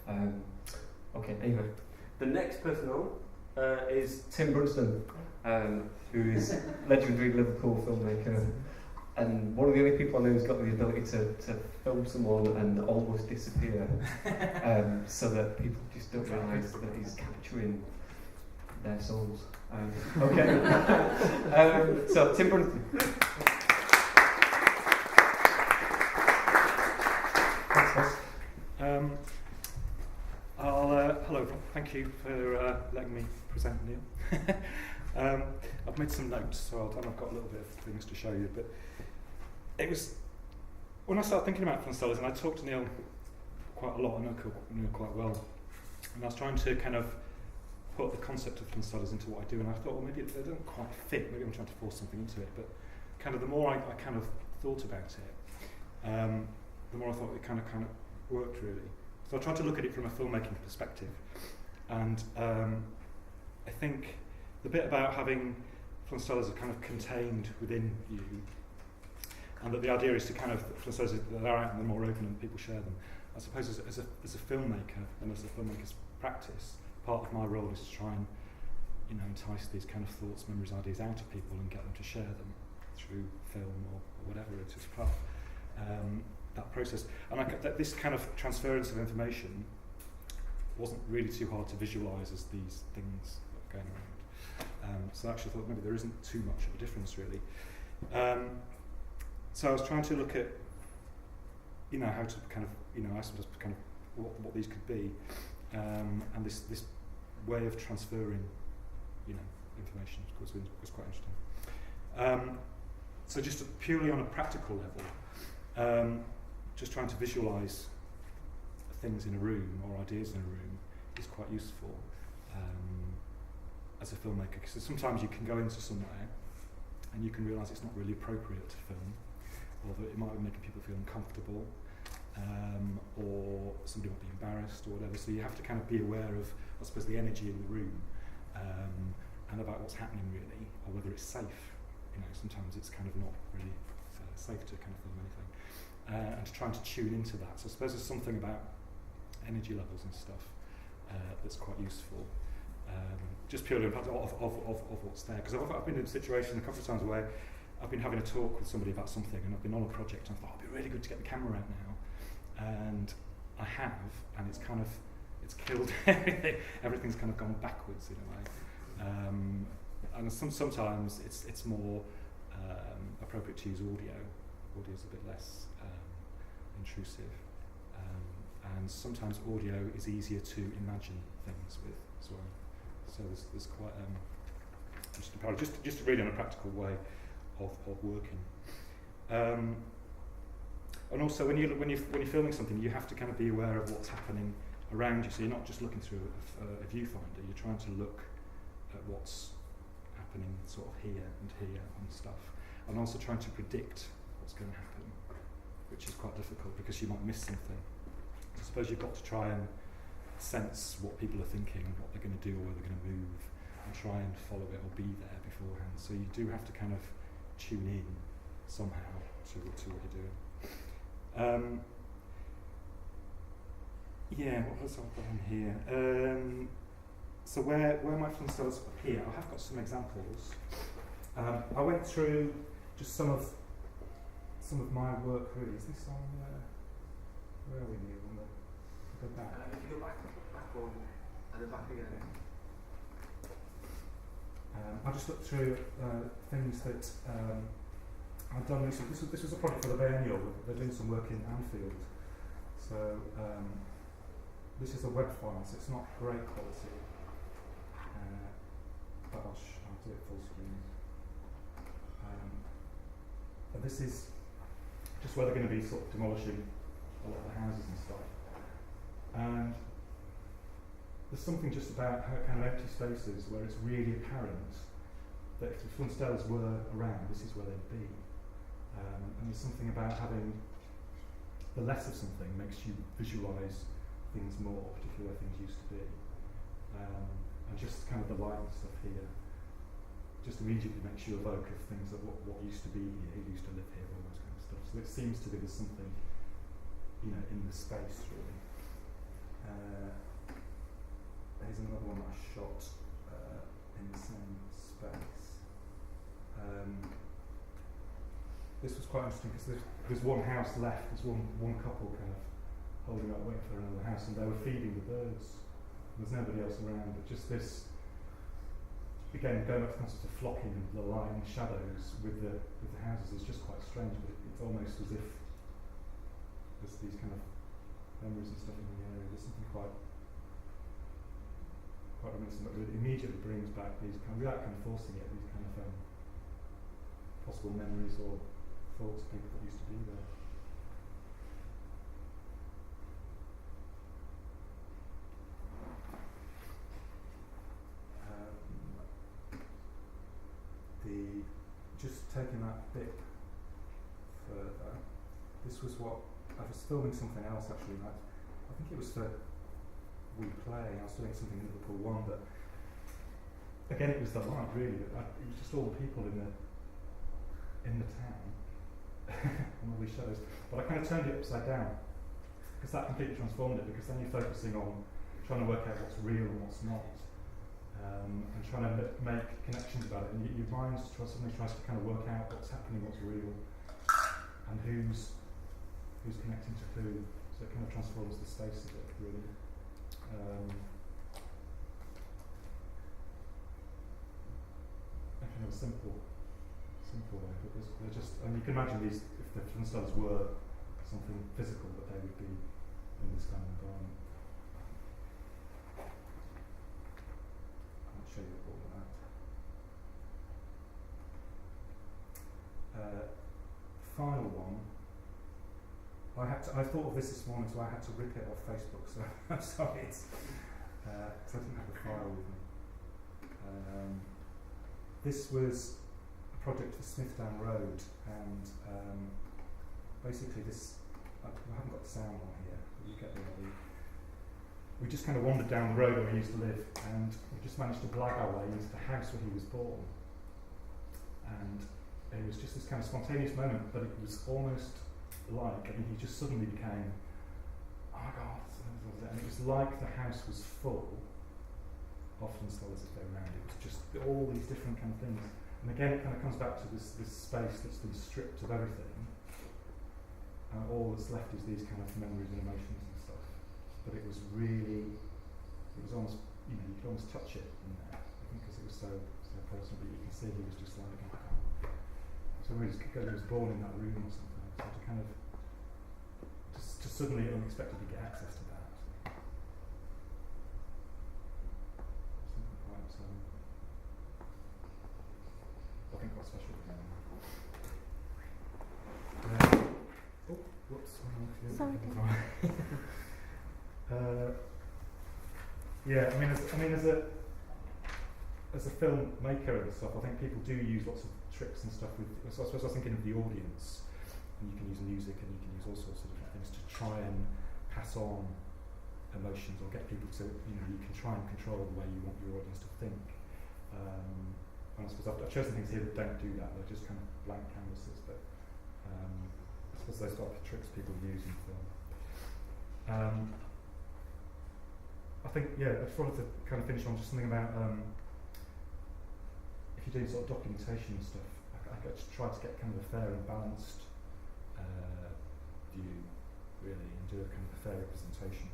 Okay, anyway. The next person on is Tim Brunsden, who is a legendary Liverpool filmmaker, and one of the only people I know who's got the ability to film someone and almost disappear, so that people just don't realise that he's capturing their souls. Okay. So Tim Brunsden. Hello, thank you for letting me present, Neil. I've made some notes, so I've got a little bit of things to show you, but it was, when I started thinking about Flunconference, and I talked to Neil quite a lot, I know Neil quite well, and I was trying to kind of put the concept of Flunconference into what I do, and I thought, well, maybe they don't quite fit, maybe I'm trying to force something into it, but kind of the more I kind of thought about it, the more I thought it kind of worked really. So I tried to look at it from a filmmaking perspective, and I think the bit about having Flunconference kind of contained within you, and that the idea is to kind of Flunconference that are out and they're more open and people share them. I suppose as a filmmaker and as a filmmaker's practice, part of my role is to try and entice these kind of thoughts, memories, ideas out of people and get them to share them through film or whatever it is part of that process. And this kind of transference of information wasn't really too hard to visualise as these things going around. So I actually thought maybe there isn't too much of a difference really. So I was trying to look at, how to kind of, I suppose kind of what these could be, and this way of transferring, information was quite interesting. So just purely on a practical level, just trying to visualise things in a room or ideas in a room is quite useful as a filmmaker, because sometimes you can go into somewhere and you can realise it's not really appropriate to film, or that it might be making people feel uncomfortable, or somebody might be embarrassed or whatever. So you have to kind of be aware of, I suppose, the energy in the room, and about what's happening really, or whether it's safe. Sometimes it's kind of not really safe to kind of film anything, and to trying to tune into that. So I suppose there's something about energy levels and stuff that's quite useful. Just purely of what's there, because I've been in a situation a couple of times where I've been having a talk with somebody about something, and I've been on a project, and I thought it'd be really good to get the camera out now, and I have, and it's killed everything. Everything's kind of gone backwards in a way, and sometimes it's more appropriate to use audio. Audio is a bit less intrusive, and sometimes audio is easier to imagine things with as well. So there's quite just really on a practical way of working. And also when you're filming something, you have to kind of be aware of what's happening around you. So you're not just looking through a viewfinder. You're trying to look at what's happening sort of here and stuff, and also trying to predict what's going to happen, which is quite difficult because you might miss something. I suppose you've got to try and sense what people are thinking and what they're going to do or where they're going to move, and try and follow it or be there beforehand. So you do have to kind of tune in somehow to what you're doing. What else have I got in here? So where my Flunconference appear, I have got some examples. I went through just some of my work really. Is this on where are we here? Go back. If you go back one, and then back again. I just looked through things that I've done recently. This was a project for the biennial. They're doing some work in Anfield. So this is a web file, so it's not great quality. But I'll do it full screen. And this is just where they're going to be sort of demolishing a lot of the houses and stuff. And there's something just about how kind of empty spaces where it's really apparent that if the Flunconference were around, this is where they'd be. And there's something about having the less of something makes you visualise things more, particularly where things used to be. And just kind of the light and stuff here just immediately makes you evoke of things that what used to be here, who used to live here, all those kind of stuff. So it seems to be there's something, in the space really. Here's another one that I shot in the same space. This was quite interesting because there's one house left, there's one couple kind of holding up waiting for another house, and they were feeding the birds. There's nobody else around, but just this, again, going back to the concept of flocking and the light and shadows with the houses is just quite strange, but it's almost as if there's these kind of memories and stuff in the area. There's something quite reminiscent, but it immediately brings back these kind of, without kind of forcing it, these kind of possible memories or thoughts of people that used to be there. Just taking that bit further, this was what I was filming something else actually. I think it was for We Play. I was doing something in Liverpool 1, but again it was the light really. It was just all the people in the town and all these shadows. But I kind of turned it upside down because that completely transformed it. Because then you're focusing on trying to work out what's real and what's not. And trying to make connections about it, and your mind suddenly tries to kind of work out what's happening, what's real, and who's connecting to who. So it kind of transforms the space of it, really. Kind of a simple way, but they're just. And you can imagine these, if the Flintstones were something physical, that they would be in this kind of environment. Show you all of that. Final one. I thought of this morning, so I had to rip it off Facebook. So I'm sorry, because I didn't have the file with me. This was a project for Smithdown Road, and basically this. I haven't got the sound on here. You get the idea. We just kind of wandered down the road where he used to live, and we just managed to blag our way into the house where he was born. And it was just this kind of spontaneous moment, but it was almost like, he just suddenly became, oh my God, and it was like the house was full, often still as if they're around. It was just all these different kind of things. And again, it kind of comes back to this space that's been stripped of everything, and all that's left is these kind of memories and emotions and stuff. But it was almost, you could almost touch it in there, I think, because it was so personal. But you can see he was just like, oh my God. So he was born in that room or something. So to kind of, to suddenly unexpectedly get access to that. Something quite, I think quite special for him. Whoops. Sorry. Yeah, I mean, as a filmmaker and stuff, I think people do use lots of tricks and stuff. So I suppose I was thinking of the audience, and you can use music, and you can use all sorts of different things to try and pass on emotions or get people to, you can try and control the way you want your audience to think. And I suppose I've chosen things here that don't do that. They're just kind of blank canvases, but I suppose those type of tricks people use in film. I think, I just wanted to kind of finish on just something about if you're doing sort of documentation and stuff, I just try to get kind of a fair and balanced view, really, and do a kind of a fair representation.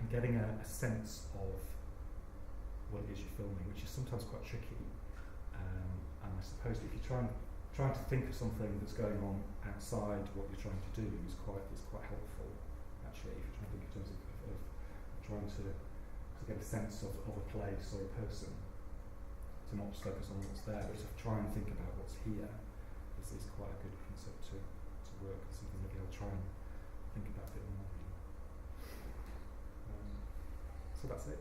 And getting a sense of what it is you're filming, which is sometimes quite tricky. And I suppose if you're trying to think of something that's going on outside what you're trying to do is quite helpful, actually, if you're trying to think in terms of trying to get a sense of a place or a person, to not just focus on what's there, but to try and think about what's here is quite a good concept to work. It's something maybe I'll try and think about a bit more. So that's it.